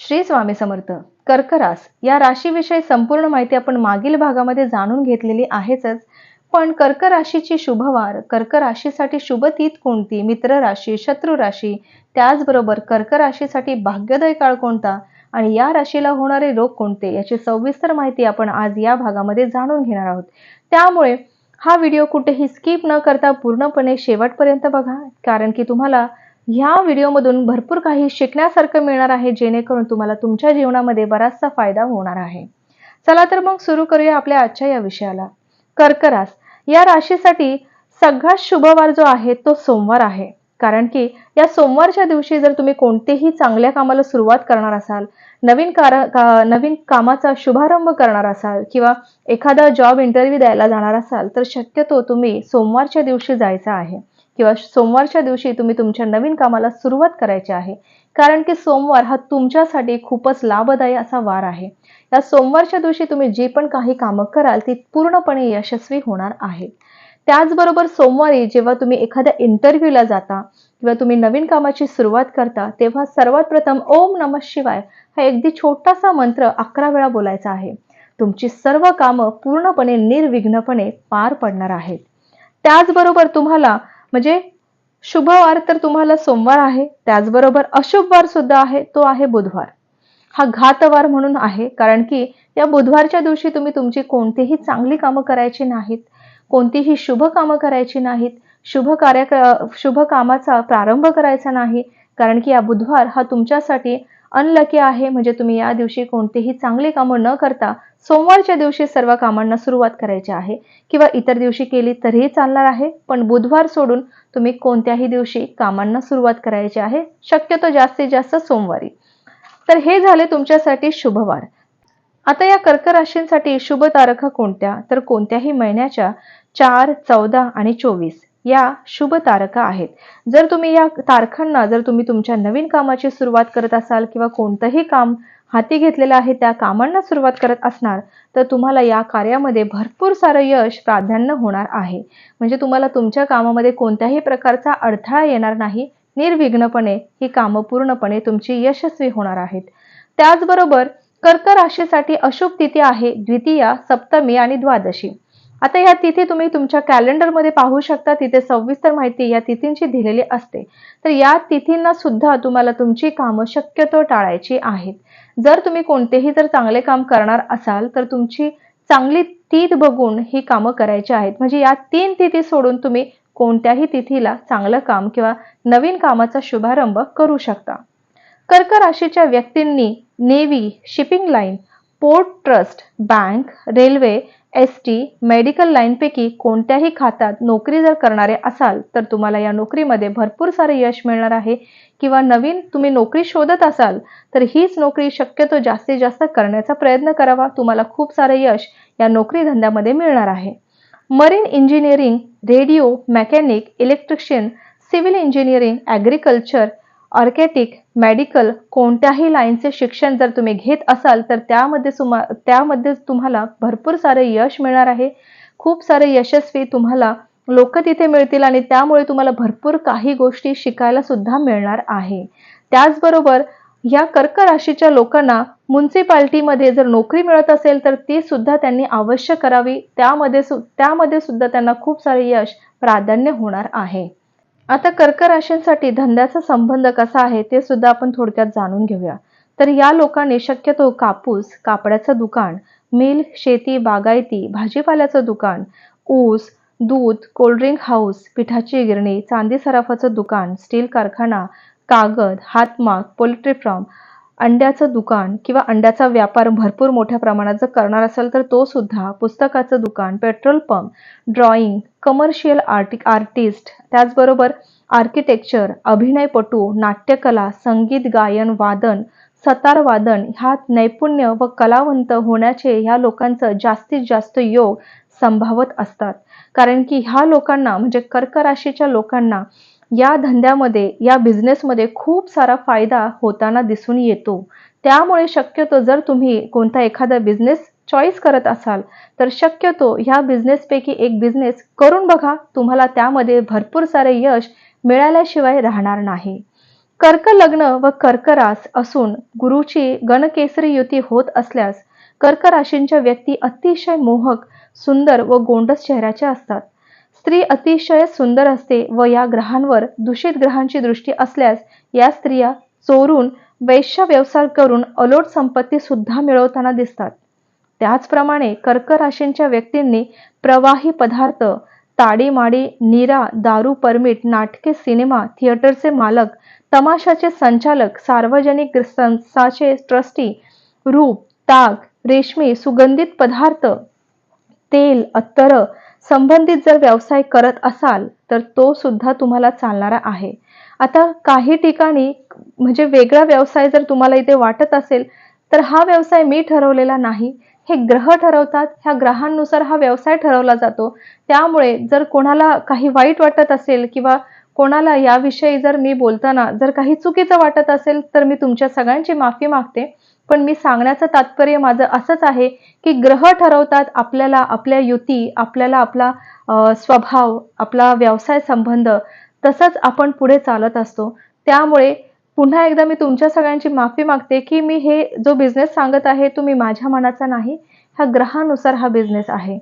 श्री स्वामी समर्थ. कर्क या राशीविषयी संपूर्ण माहिती आपण मागील भागामध्ये जाणून घेतलेली आहेच. पण कर्क राशीची शुभवार, कर्क राशीसाठी शुभ तिथी कोणती, मित्र राशी, शत्रू राशी, त्याचबरोबर कर्क राशीसाठी भाग्योदय काळ कोणता आणि या राशीला होणारे रोग कोणते याची सविस्तर माहिती आपण आज या भागामध्ये जाणून घेणार आहोत. त्यामुळे हा व्हिडिओ कुठेही स्किप न करता पूर्णपणे शेवटपर्यंत बघा, कारण की तुम्हाला ह्या व्हिडिओमधून भरपूर काही शिकण्यासारखं मिळणार आहे, जेणेकरून तुम्हाला तुमच्या जीवनामध्ये बराचसा फायदा होणार आहे. चला तर मग सुरू करूया आपल्या आजच्या या विषयाला. कर्क राशी या राशीसाठी सगळ्यात शुभवार जो आहे तो सोमवार आहे. कारण की या सोमवारच्या दिवशी जर तुम्ही कोणतेही चांगल्या कामाला सुरुवात करणार असाल, नवीन कामाचा शुभारंभ करणार असाल किंवा एखादा जॉब इंटरव्ह्यू द्यायला जाणार असाल, तर शक्यतो तुम्ही सोमवारच्या दिवशी जायचं आहे किंवा सोमवारच्या दिवशी तुम्ही तुमच्या नवीन कामाला सुरुवात करायची आहे. कारण की सोमवार हा तुमच्यासाठी खूपच लाभदायी असा वार आहे. या सोमवारच्या दिवशी तुम्ही जी पण काही कामं कराल ती पूर्णपणे यशस्वी होणार आहेत. त्याचबरोबर सोमवारी जेव्हा तुम्ही एखाद्या इंटरव्ह्यूला जाता किंवा तुम्ही नवीन कामाची सुरुवात करता, तेव्हा सर्वात प्रथम ओम नमः शिवाय हा अगदी छोटासा मंत्र 11 वेळा बोलायचा आहे. तुमची सर्व कामं पूर्णपणे निर्विघ्नपणे पार पडणार आहेत. त्याचबरोबर तुम्हाला म्हणजे शुभवार तर तुम्हाला सोमवार आहे, त्याचबरोबर अशुभ वार सुद्धा आहे, तो आहे बुधवार. हा घातवार म्हणून आहे, कारण की या बुधवारच्या दिवशी तुम्ही तुमची कोणतीही चांगली कामं करायची नाहीत, कोणतीही शुभ कामं करायची नाहीत, शुभ कामाचा प्रारंभ करायचा नाही. कारण की या बुधवार हा तुमच्यासाठी अनलकी आहे. म्हणजे तुम्ही या दिवशी कोणतीही चांगली कामं न करता सोमवारच्या दिवशी सर्व कामांना सुरुवात करायची आहे किंवा इतर दिवशी केली तरीही चालणार आहे, पण बुधवार सोडून तुम्ही कोणत्याही दिवशी कामांना सुरुवात करायची आहे, शक्यतो जास्तीत जास्त सोमवारी. तर हे झाले तुमच्यासाठी शुभवार. आता या कर्क राशींसाठी शुभ तारखा कोणत्या, तर कोणत्याही महिन्याच्या 4, 14 आणि 24 या शुभ तारखा आहेत. जर तुम्ही या तारखांना जर तुम्ही तुमच्या नवीन कामाची सुरुवात करत असाल किंवा कोणतंही काम हाती घेतलेलं आहे त्या कामांना सुरुवात करत असणार, तर तुम्हाला या कार्यामध्ये भरपूर सारं यश प्राधान्य होणार आहे. म्हणजे तुम्हाला तुमच्या कामामध्ये कोणत्याही प्रकारचा अडथळा येणार नाही. निर्विघ्नपणे ही कामं पूर्णपणे तुमची यशस्वी होणार आहेत. त्याचबरोबर कर्क राशीसाठी अशुभ तिथी आहे द्वितीया, सप्तमी आणि द्वादशी. आता या तिथी तुम्ही तुमच्या कॅलेंडरमध्ये पाहू शकता, तिथे सविस्तर माहिती या तिथींची दिलेली असते. तर या तिथींना सुद्धा तुम्हाला तुमची कामं शक्यतो टाळायची आहेत. जर तुम्ही कोणतेही जर चांगले काम करणार असाल, तर तुमची चांगली तिथी बघून ही कामं करायची आहेत. म्हणजे या 3 तिथी सोडून तुम्ही कोणत्याही तिथीला चांगलं काम किंवा नवीन कामाचा शुभारंभ करू शकता. कर्क राशीच्या व्यक्तींनी navy, shipping line, port trust, bank, railway, ST, medical लाईनपैकी कोणत्याही खात्यात नोकरी जर करणारे असाल, तर तुम्हाला या नोकरीमध्ये भरपूर सारे यश मिळणार आहे. किंवा नवीन तुम्ही नोकरी शोधत असाल, तर हीच नोकरी शक्यतो जास्तीत जास्त करण्याचा प्रयत्न करावा. तुम्हाला खूप सारे यश या नोकरी धंद्यामध्ये मिळणार आहे. Marine engineering, radio, mechanic, electrician, civil engineering, agriculture, architect, medical कोणत्याही लाईनचे शिक्षण जर तुम्ही घेत असाल, तर त्यामध्ये तुम्हाला भरपूर सारे यश मिळणार आहे. खूप सारे यशस्वी तुम्हाला लोक तिथे मिळतील आणि त्यामुळे तुम्हाला भरपूर काही गोष्टी शिकायला सुद्धा मिळणार आहे. त्याचबरोबर या कर्क राशीच्या लोकांना म्युनिसिपालिटीमध्ये जर नोकरी मिळत असेल, तर ती सुद्धा त्यांनी अवश्य करावी. त्यामध्ये सुद्धा त्यांना खूप सारे यश प्राधान्य होणार आहे. आता कर्क राशींसाठी धंद्याचा संबंध कसा आहे ते सुद्धा आपण थोडक्यात जाणून घेऊया. तर या लोकांनी शक्यतो कापूस, कापडाचं दुकान, मिल, शेती, बागायती, भाजीपाल्याचं दुकान, ऊस, दूध, कोल्ड्रिंक हाऊस, पिठाची गिरणी, चांदी सराफाचं दुकान, स्टील कारखाना, कागद, हातमाग, पोल्ट्री फार्म, अंड्याचं दुकान किंवा अंड्याचा व्यापार भरपूर मोठ्या प्रमाणात जर करणार असेल, तर तो सुद्धा, पुस्तकाचं दुकान, petrol pump, drawing, commercial artist, त्याचबरोबर आर्किटेक्चर, अभिनयपटू, नाट्यकला, संगीत, गायन, वादन, सतार वादन ह्यात नैपुण्य व कलावंत होण्याचे ह्या लोकांचं जास्तीत जास्त योग संभावत असतात. कारण की ह्या लोकांना म्हणजे कर्क राशीच्या लोकांना या धंद्यामध्ये, या बिझनेसमध्ये खूप सारा फायदा होताना दिसून येतो. त्यामुळे शक्यतो जर तुम्ही कोणता एखादा बिझनेस चॉईस करत असाल, तर शक्यतो ह्या बिझनेसपैकी एक बिझनेस करून बघा. तुम्हाला त्यामध्ये भरपूर सारे यश मिळाल्याशिवाय राहणार नाही. कर्क लग्न व कर्क रास असून गुरुची गणकेसरी युती होत असल्यास कर्क राशींच्या व्यक्ती अतिशय मोहक, सुंदर व गोंडस चेहऱ्याच्या असतात. स्त्री अतिशय सुंदर असते व या ग्रहांवर दूषित ग्रहांची दृष्टी असल्यास या स्त्रिया चोरून वैश्य व्यवसाय करून अलोट संपत्ती सुद्धा मिळवताना दिसतात. त्याचप्रमाणे कर्क राशींच्या व्यक्तींनी प्रवाही पदार्थ, ताडीमाडी, नीरा, दारू, परमिट, नाटके, सिनेमा, थिएटरचे मालक, तमाशाचे संचालक, सार्वजनिक संस्थांचे ट्रस्टी, रूप, ताग, रेशमी, सुगंधित पदार्थ, तेल, अत्तर संबंधित जर व्यवसाय करत असाल तर तो सुद्धा तुम्हाला चालणारा आहे. आता काही ठिकाणी म्हणजे वेगळा व्यवसाय जर तुम्हाला इथे वाटत असेल तर हा व्यवसाय मी ठरवलेला नाही. हे ग्रह ठरवतात. ह्या ग्रहांनुसार हा व्यवसाय ठरवला जातो. त्यामुळे जर कोणाला काही वाईट वाटत असेल किंवा कोणाला याविषयी जर मी बोलताना जर काही चुकीचं वाटत असेल तर मी तुमच्या सगळ्यांची माफी मागते. पण मी सांगण्याचं तात्पर्य माझं असंच आहे की ग्रह ठरवतात आपल्याला आपल्या युती, आपल्याला आपला स्वभाव, आपला व्यवसाय संबंध, तसंच आपण पुढे चालत असतो. त्यामुळे पुन्हा एकदा मी तुमच्या सगळ्यांची माफी मागते की मी हे जो बिझनेस सांगत आहे तो मी माझ्या मनाचा नाही, ह्या ग्रहानुसार हा बिझनेस आहे.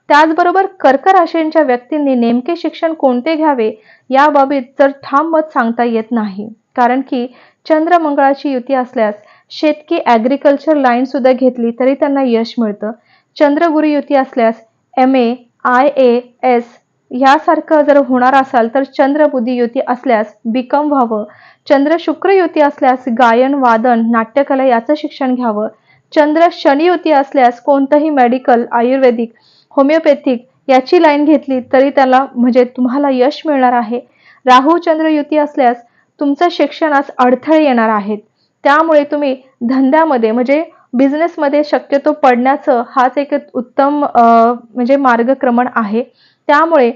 त्याचबरोबर कर्क राशींच्या व्यक्तींनी नेमके शिक्षण कोणते घ्यावे याबाबत जर ठाम मत सांगता येत नाही. कारण की चंद्र मंगळाची युती असल्यास शेतकी ॲग्रिकल्चर लाईन सुद्धा घेतली तरी त्यांना यश मिळतं. चंद्र गुरु युती असल्यास MA, IAS यासारखं जर होणार असाल तर चंद्र बुद्धी युती असल्यास B.Com व्हावं. चंद्र शुक्र युती असल्यास गायन, वादन, नाट्यकला याचं शिक्षण घ्यावं. चंद्र शनी युती असल्यास कोणतंही मेडिकल, आयुर्वेदिक, होमिओपॅथिक याची लाईन घेतली तरी त्याला म्हणजे तुम्हाला यश मिळणार आहे. राहू चंद्र युती असल्यास तुमचं शिक्षणास अडथळे येणार आहेत. त्यामुळे तुम्ही धंद्यामध्ये म्हणजे बिझनेसमध्ये शक्यतो पडण्याचं हाच एक उत्तम म्हणजे मार्गक्रमण आहे. त्यामुळे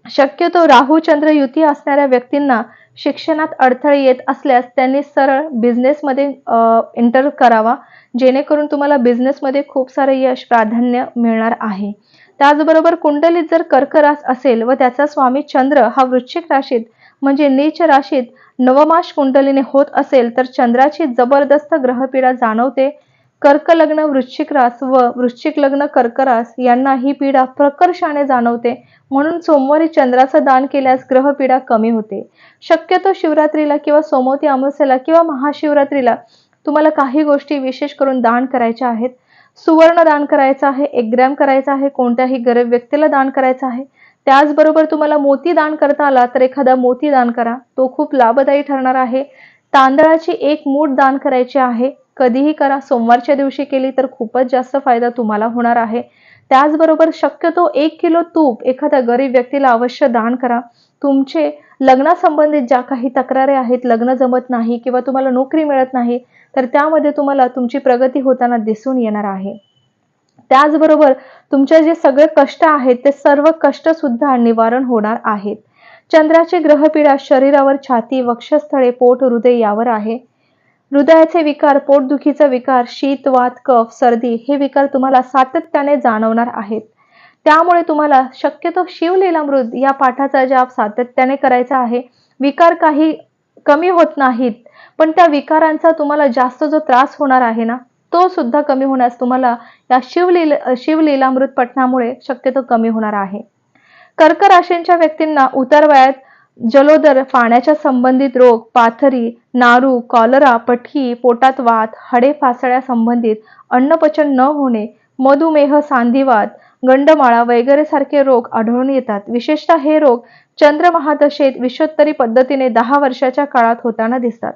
शक्यतो राहू चंद्र युती असणाऱ्या व्यक्तींना शिक्षणात अडथळे येत असल्यास त्यांनी सरळ बिझनेसमध्ये एंटर करावा, जेणेकरून तुम्हाला बिझनेसमध्ये खूप सारं यश, प्राधान्य मिळणार आहे. त्याचबरोबर कुंडलीत जर कर्क रास असेल व त्याचा स्वामी चंद्र हा वृश्चिक राशीत म्हणजे नीच राशीत नवमाश कुंडलीने होत असेल तर चंद्राची जबरदस्त ग्रहपीडा जाणवते. कर्क लग्न वृश्चिक रास व वृश्चिक लग्न कर्क रास यांना ही पीडा प्रकर्षाने जाणवते. म्हणून सोमवारी चंद्राचं दान केल्यास ग्रहपीडा कमी होते. शक्यतो शिवरात्रीला किंवा सोमवती अमावस्येला किंवा महाशिवरात्रीला तुम्हाला काही गोष्टी विशेष करून दान करायच्या आहेत. सुवर्ण दान करायचं आहे, 1 ग्रॅम करायचं आहे, कोणत्याही गरीब व्यक्तीला दान करायचं आहे. त्याचबरोबर तुम्हाला मोती दान करता आला तर एखादा मोती दान करा, तो खूप लाभदायी ठरणार आहे. तांदळाची 1 मूठ दान करायची आहे, कधीही करा. सोमवारच्या दिवशी केली तर खूपच जास्त फायदा तुम्हाला होणार आहे. त्याचबरोबर शक्यतो 1 किलो तूप एखाद्या गरीब व्यक्तीला अवश्य दान करा. तुमचे लग्नासंबंधित ज्या काही तक्रारी आहेत, लग्न जमत नाही किंवा तुम्हाला नोकरी मिळत नाही, तर त्यामध्ये तुम्हाला तुमची प्रगती होताना दिसून येणार आहे. त्याचबरोबर तुमचे जे सगळे कष्ट आहेत ते सर्व कष्ट सुद्धा निवारण होणार आहेत. चंद्राची ग्रहपीडा शरीरावर छाती, वक्षस्थळे, पोट, हृदय यावर आहे. हृदयाचे विकार, पोटदुखीचा विकार, शीत, वात, कफ, सर्दी हे विकार तुम्हाला सातत्याने जाणवणार आहेत. त्यामुळे तुम्हाला शक्यतो शिवलीलामृत या पाठाचा जाप सातत्याने करायचा आहे. विकार काही कमी होत नाहीत, पण त्या विकारांचा तुम्हाला जास्त जो त्रास होणार आहे ना, तो सुद्धा कमी होण्यास तुम्हाला या शिवलीलामृत पठणामुळे शक्यतो कमी होणार आहे. कर्क राशींच्या व्यक्तींना उतार वयात जलोदर, पाण्याच्या संबंधित रोग, पाथरी, नारू, कॉलरा, पटकी, पोटात वात, हाडे फासळ्या संबंधित, अन्नपचन न होणे, मधुमेह, सांधिवात, गंडमाळा वगैरे सारखे रोग आढळून येतात. विशेषतः हे रोग चंद्र महादशेत विषोत्तरी पद्धतीने 10 वर्षाच्या काळात होताना दिसतात.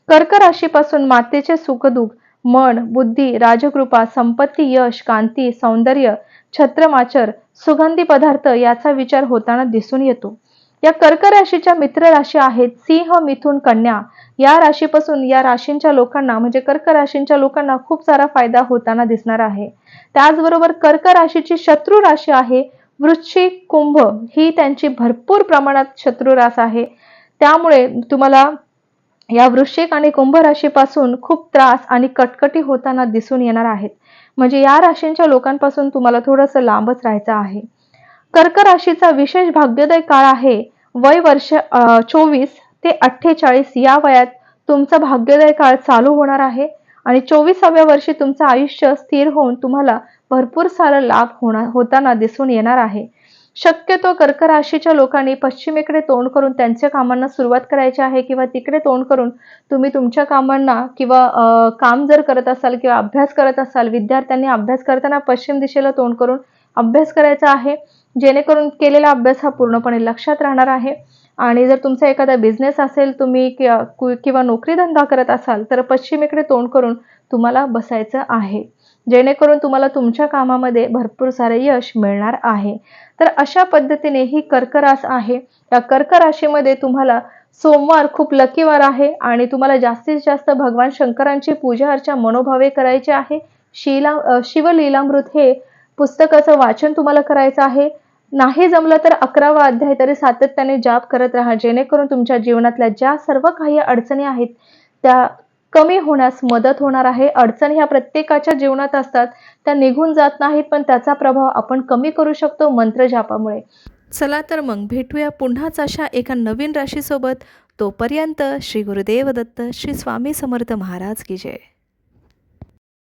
कर्क राशीपासून मातेचे सुखदुःख, मन, बुद्धी, राजकृपा, संपत्ती, यश, कांती, सौंदर्य, छत्रमाचर, सुगंधी पदार्थ याचा विचार होताना दिसून येतो. या कर्क राशीच्या मित्र राशी आहेत सिंह, मिथुन, कन्या. या राशीपासून या राशींच्या लोकांना म्हणजे कर्क राशींच्या लोकांना खूप सारा फायदा होताना दिसणार आहे. त्याचबरोबर कर्क राशीची शत्रू राशी आहे वृश्चिक, कुंभ. ही त्यांची भरपूर प्रमाणात शत्रू रास आहे. त्यामुळे तुम्हाला या वृश्चिक आणि कुंभ राशीपासून खूप त्रास आणि कटकटी होताना दिसून येणार आहेत. म्हणजे या राशींच्या लोकांपासून तुम्हाला थोडंसं लांबच राहायचं आहे. कर्क राशीचा विशेष भाग्योदय काळ आहे वय वर्ष 24 ते 48 या वयात तुमचा भाग्योदय काळ चालू होणार आहे आणि 24व्या वर्षी तुमचं आयुष्य स्थिर होऊन तुम्हाला भरपूर सारा लाभ होताना दिसून येणार आहे. शक्यतो कर्क राशीच्या लोकांनी पश्चिमेकडे तोंड करून त्यांच्या कामांना सुरुवात करायची आहे किंवा तिकडे तोंड करून तुम्ही तुमच्या कामांना किंवा काम जर करत असाल किंवा अभ्यास करत असाल, विद्यार्थ्यांनी अभ्यास करताना पश्चिम दिशेला तोंड करून अभ्यास करायचा आहे. जेणेकरून केलेला अभ्यास हा पूर्णपणे लक्षात राहणार आहे. आणि जर तुमचा एखादा बिझनेस असेल, तुम्ही किंवा नोकरी-धंदा करत असाल, तर पश्चिमेकडे तोंड करून तुम्हाला बसायचं आहे. जेणेकरून तुम्हाला तुमच्या कामामध्ये भरपूर सारे यश मिळणार आहे. तर अशा पद्धतीने ही कर्क रास आहे. या कर्क राशीमध्ये तुम्हाला सोमवार खूप लकी वार आहे आणि तुम्हाला जास्तीत जास्त भगवान शंकरांची पूजा अर्चा मनोभावे करायची आहे. शिवलीलामृत हे पुस्तकाचं वाचन तुम्हाला करायचं आहे. नाही जमलं तर 11वा अध्याय तरी सातत्याने जाप करत राहा. जेणेकरून तुमच्या जीवनातल्या ज्या सर्व काही अडचणी आहेत त्या कमी होण्यास मदत होणार आहे. अडचणी ह्या प्रत्येकाच्या जीवनात असतात. त्या निघून जात नाहीत, पण त्याचा प्रभाव आपण कमी करू शकतो मंत्र जापामुळे. चला तर मग भेटूया पुन्हाच अशा एका नवीन राशीसोबत. तोपर्यंत श्री गुरुदेव दत्त, श्री स्वामी समर्थ महाराज की जय.